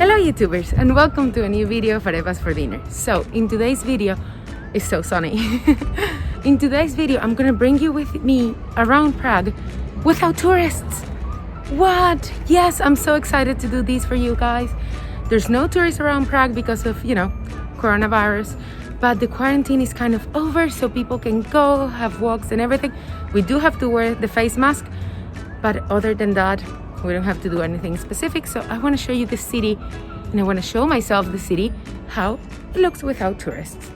Hello YouTubers, and welcome to a new video of Arepas for dinner. So in today's video, it's so sunny. In today's video I'm gonna bring you with me around Prague without tourists. What? Yes, I'm so excited to do this for you guys. There's no tourists around Prague because of, coronavirus, but the quarantine is kind of over, so people can go have walks and everything. We do have to wear the face mask, but other than that we don't have to do anything specific. So I want to show you the city, and I want to show myself the city, how it looks without tourists.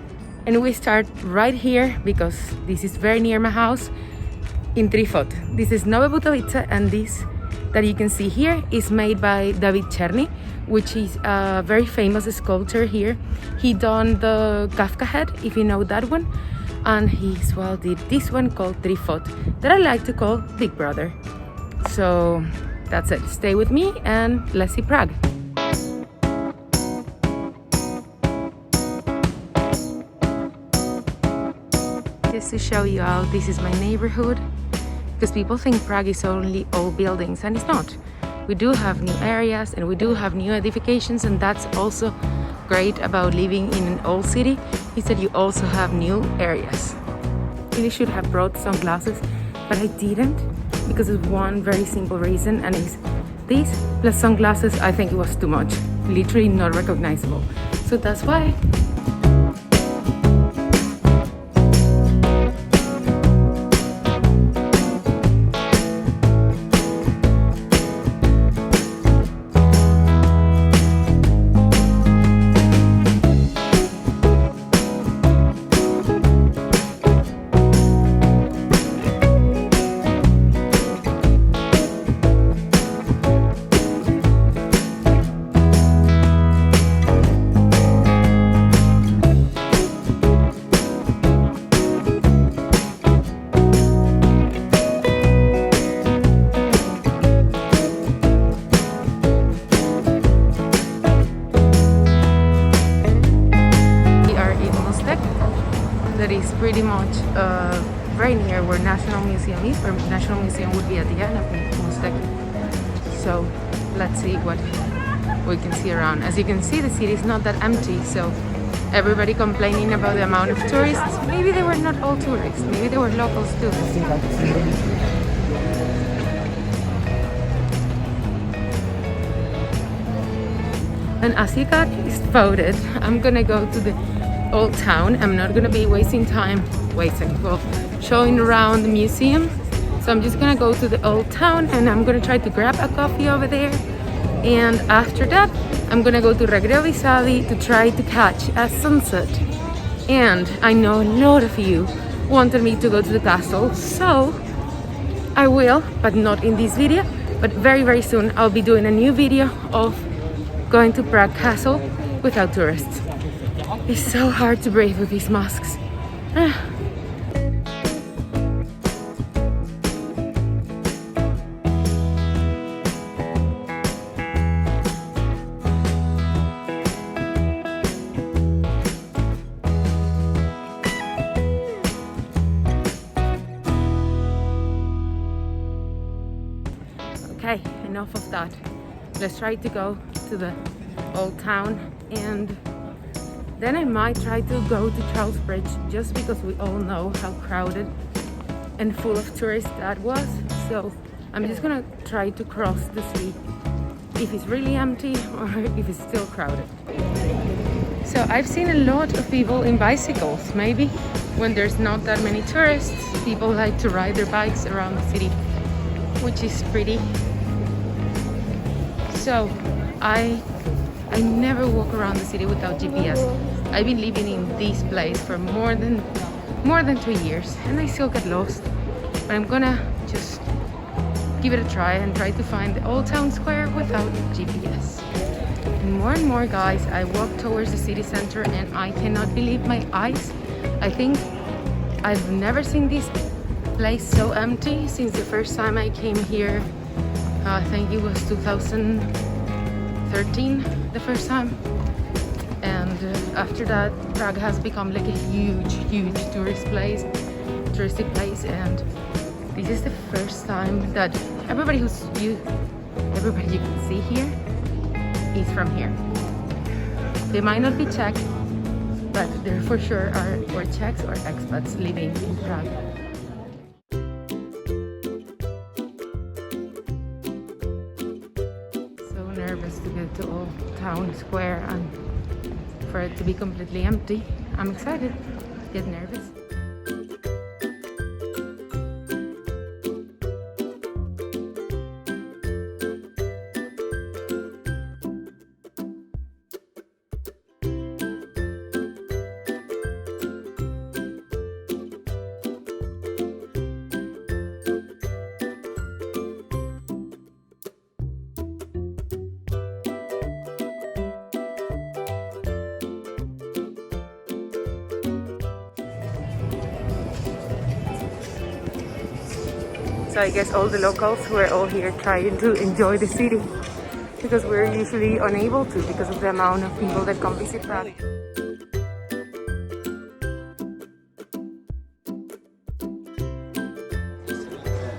And we start right here because this is very near my house in Trifot. This is Nové Butovice, and this that you can see here is made by David Černý, which is a very famous sculptor here. He done the Kafka head, if you know that one, and he as well did this one called Trifot that I like to call Big Brother. So that's it. Stay with me and let's see Prague. Just to show you out, this is my neighborhood, because people think Prague is only old buildings, and it's not. We do have new areas and we do have new edifications, and that's also great about living in an old city, is that you also have new areas. I really should have brought sunglasses, but I didn't, because of one very simple reason, and it's this plus sunglasses. I think it was too much, literally not recognizable, so that's why. That is pretty much very near where National Museum is, where National Museum would be at the end of Mostek. So let's see what we can see around. As you can see, the city is not that empty, so everybody complaining about the amount of tourists. Maybe they were not all tourists, maybe they were locals too. And as you got spotted, I'm gonna go to the old town. I'm not gonna be wasting time showing around the museum, so I'm just gonna go to the old town and I'm gonna try to grab a coffee over there, and after that I'm gonna go to PRAGUE to try to catch a sunset. And I know a lot of you wanted me to go to the castle, so I will, but not in this video, but very soon I'll be doing a new video of going to Prague Castle without tourists. It's so hard to breathe with these masks. Okay, enough of that. Let's try to go to the old town, and then I might try to go to Charles Bridge, just because we all know how crowded and full of tourists that was. So I'm just gonna try to cross to see if it's really empty or if it's still crowded. So I've seen a lot of people in bicycles. Maybe when there's not that many tourists, people like to ride their bikes around the city, which is pretty. So I never walk around the city without GPS. I've been living in this place for more than 2 years, and I still get lost. But I'm gonna just give it a try and try to find the old town square without GPS. And more guys, I walk towards the city center and I cannot believe my eyes. I think I've never seen this place so empty since the first time I came here. I think it was 2013 the first time, and after that Prague has become like a huge touristic place, and this is the first time that everybody you can see here is from here. They might not be Czech, but there for sure are or Czechs or expats living in Prague. So nervous to get to Old Town Square and for it to be completely empty. I'm excited, yet nervous. So I guess all the locals who are all here trying to enjoy the city because we're usually unable to because of the amount of people that come visit Prague.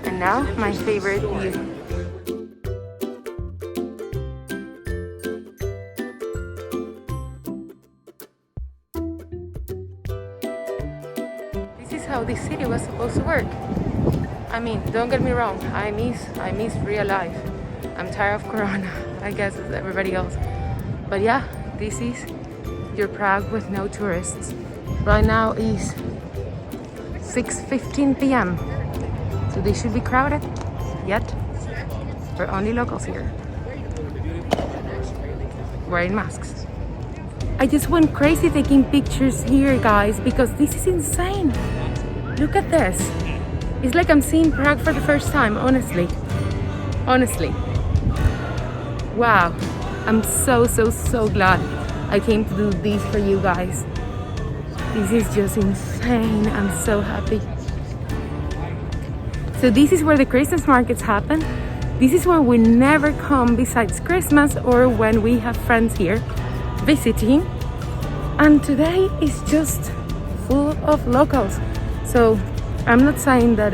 And now my favorite view. This is how this city was supposed to work. I mean, don't get me wrong, I miss real life. I'm tired of Corona, I guess as everybody else. But yeah, this is your Prague with no tourists. Right now is 6:15 p.m. So they should be crowded, yet we're only locals here. Wearing masks. I just went crazy taking pictures here, guys, because this is insane. Look at this. It's like I'm seeing Prague for the first time, honestly. Honestly. Wow. I'm so glad I came to do this for you guys. This is just insane. I'm so happy. So this is where the Christmas markets happen. This is where we never come besides Christmas or when we have friends here visiting. And today is just full of locals. So I'm not saying that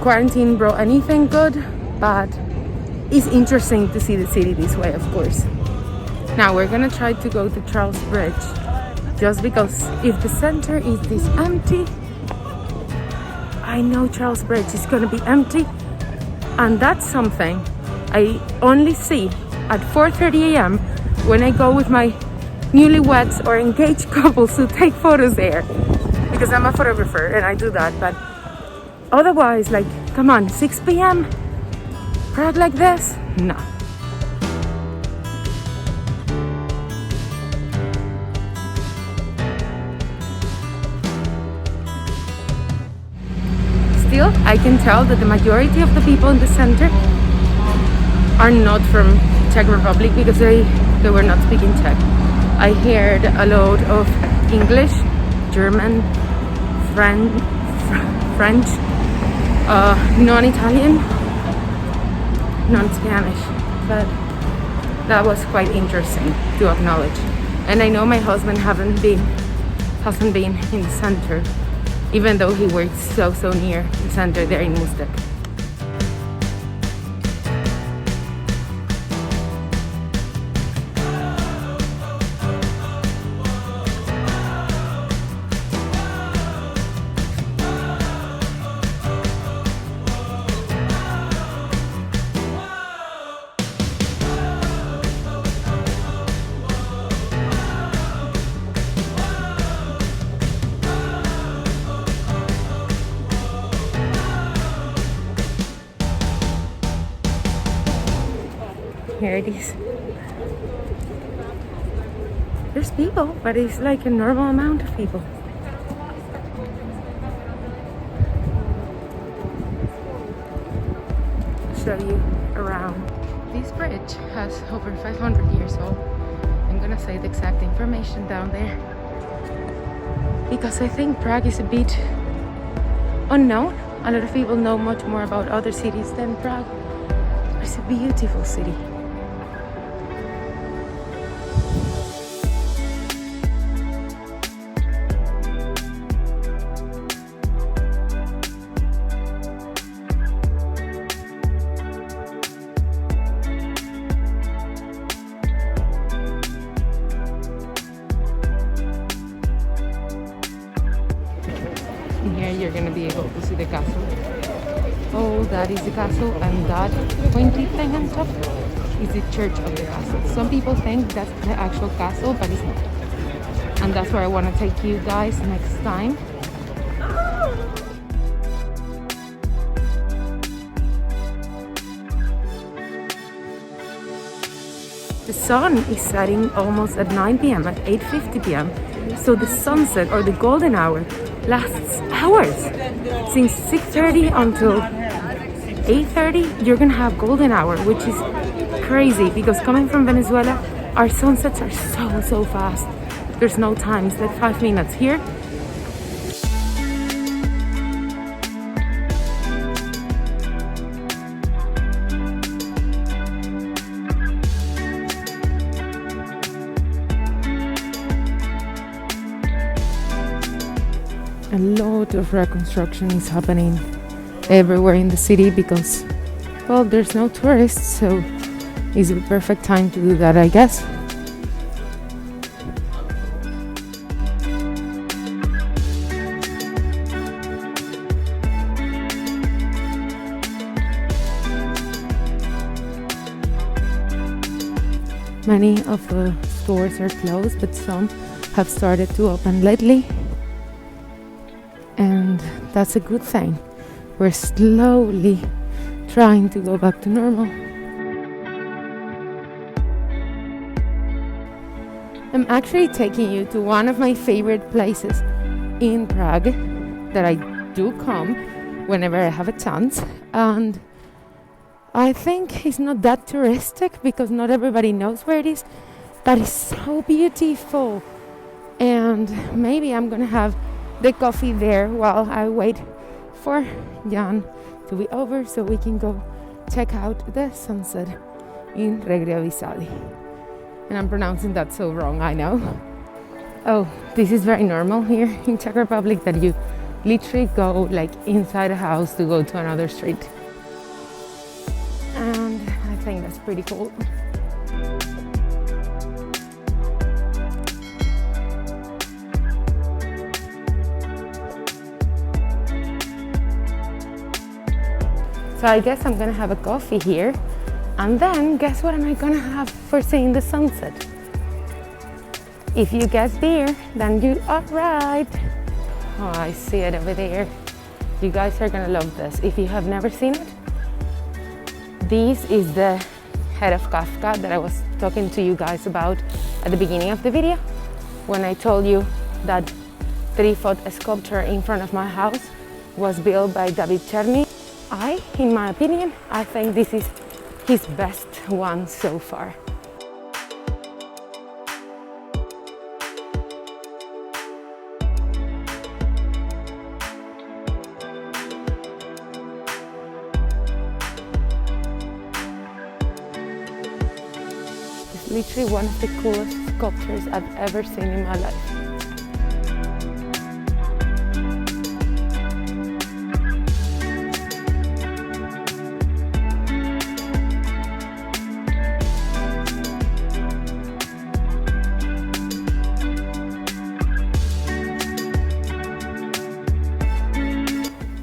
quarantine brought anything good, but it's interesting to see the city this way, of course. Now we're gonna try to go to Charles Bridge, just because if the center is this empty, I know Charles Bridge is gonna be empty, and that's something I only see at 4:30 a.m. when I go with my newlyweds or engaged couples to take photos there. Because I'm a photographer and I do that, but otherwise, like, come on, 6 p.m. Prague like this? No. Still, I can tell that the majority of the people in the center are not from Czech Republic because they were not speaking Czech. I heard a lot of English, German, French, non-Italian, non-Spanish, but that was quite interesting to acknowledge. And I know my husband hasn't been in the center, even though he works so near the center there in Mustek. Here it is. There's people, but it's like a normal amount of people. I'll show you around. This bridge has over 500 years old. I'm gonna say the exact information down there because I think Prague is a bit unknown. A lot of people know much more about other cities than Prague. It's a beautiful city. that is the castle, and that pointy thing on top is the church of the castle. Some people think that's the actual castle, but it's not. And that's where I want to take you guys next time. The sun is setting almost at 9 p.m. at 8:50 p.m. So the sunset or the golden hour lasts hours. Since 6:30 until 8:30, you're gonna have golden hour, which is crazy because coming from Venezuela, our sunsets are so fast. There's no time, it's like 5 minutes here. A lot of reconstruction is happening everywhere in the city because, well, there's no tourists, so it's the perfect time to do that, I guess. Many of the stores are closed, but some have started to open lately. And that's a good thing. We're slowly trying to go back to normal. I'm actually taking you to one of my favorite places in Prague that I do come whenever I have a chance. And I think it's not that touristic because not everybody knows where it is, but it's so beautiful. And maybe I'm gonna have the coffee there while I wait for Jan to be over so we can go check out the sunset in Regnavicali. And I'm pronouncing that so wrong, I know. Oh, this is very normal here in Czech Republic that you literally go like inside a house to go to another street. And I think that's pretty cool. So I guess I'm gonna have a coffee here, and then guess what am I gonna have for seeing the sunset? If you guess beer, then you are right. Oh, I see it over there. You guys are gonna love this. If you have never seen it, this is the head of Kafka that I was talking to you guys about at the beginning of the video, when I told you that 3-foot sculpture in front of my house was built by David Czerny. In my opinion, I think this is his best one so far. It's literally one of the coolest sculptures I've ever seen in my life.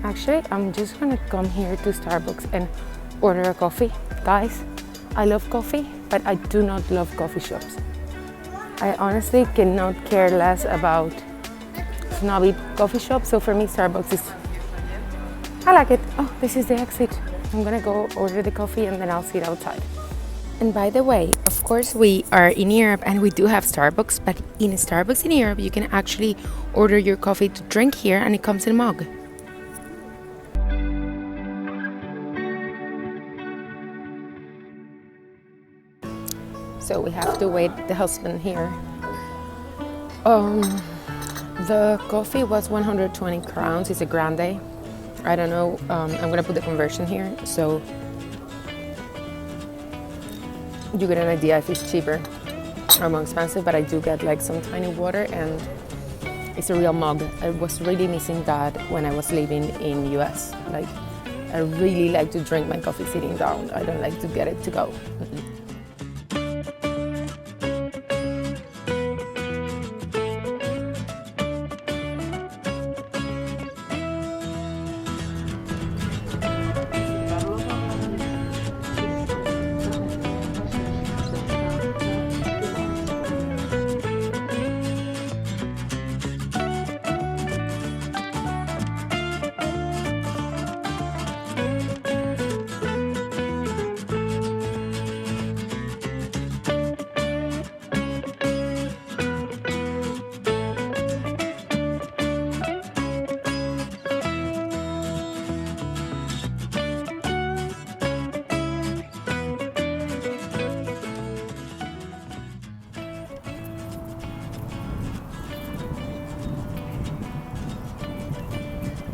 Actually, I'm just gonna come here to Starbucks and order a coffee. Guys, I love coffee, but I do not love coffee shops. I honestly cannot care less about snobby coffee shops, so for me Starbucks is... I like it. Oh, this is the exit. I'm gonna go order the coffee and then I'll sit outside. And by the way, of course we are in Europe and we do have Starbucks, but in a Starbucks in Europe you can actually order your coffee to drink here and it comes in a mug. So we have to wait the husband here. The coffee was 120 crowns. It's a grande. I don't know. I'm gonna put the conversion here so you get an idea if it's cheaper or more expensive. But I do get like some tiny water and it's a real mug. I was really missing that when I was living in US. Like I really like to drink my coffee sitting down. I don't like to get it to go.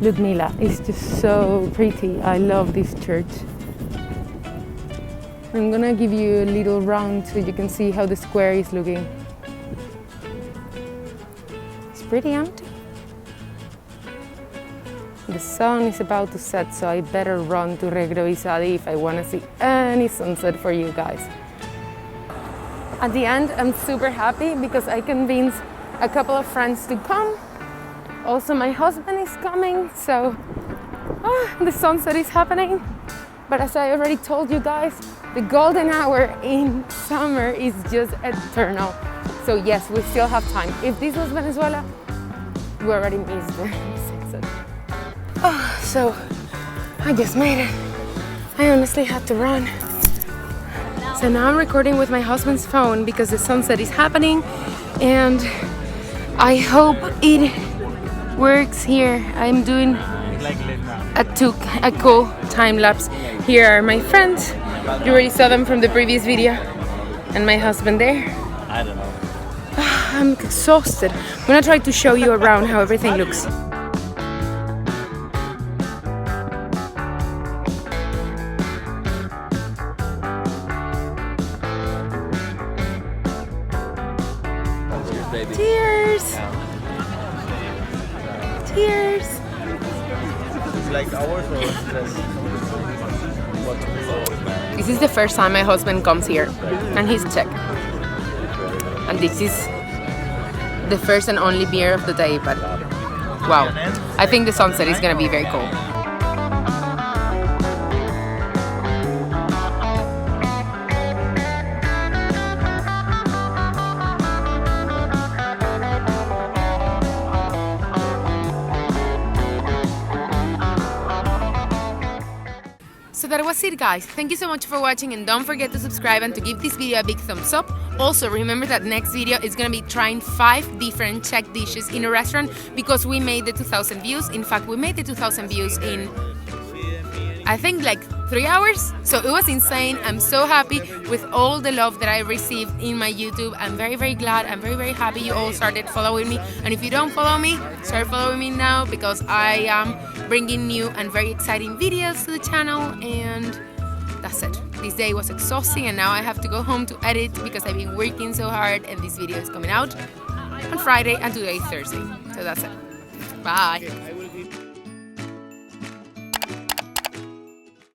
Ludmila. It's just so pretty. I love this church. I'm gonna give you a little round so you can see how the square is looking. It's pretty empty. The sun is about to set, so I better run to renovation if I want to see any sunset for you guys. At the end, I'm super happy because I convinced a couple of friends to come. Also, my husband is coming, so the sunset is happening. But as I already told you guys, the golden hour in summer is just eternal. So yes, we still have time. If this was Venezuela, we already missed the sunset. So I just made it. I honestly had to run. So now I'm recording with my husband's phone because the sunset is happening, and I hope it works here. I'm doing a cool time lapse. Here are my friends. You already saw them from the previous video, and my husband there. I don't know. I'm exhausted. I'm gonna try to show you around how everything looks. Cheers! Cheers! It's like ours or just This is the first time my husband comes here, and he's Czech. And this is the first and only beer of the day, but wow, I think the sunset is gonna be very cool. So that was it, guys. Thank you so much for watching, and don't forget to subscribe and to give this video a big thumbs up. Also, remember that next video is gonna be trying 5 different Czech dishes in a restaurant because we made the 2,000 views. In fact, we made the 2,000 views in, I think, like 3 hours. So it was insane. I'm so happy with all the love that I received in my YouTube. I'm very, very glad. I'm very, very happy you all started following me. And if you don't follow me, start following me now because I am bringing new and very exciting videos to the channel. And that's it. This day was exhausting, and now I have to go home to edit because I've been working so hard, and this video is coming out on Friday and today is Thursday. So that's it. Bye.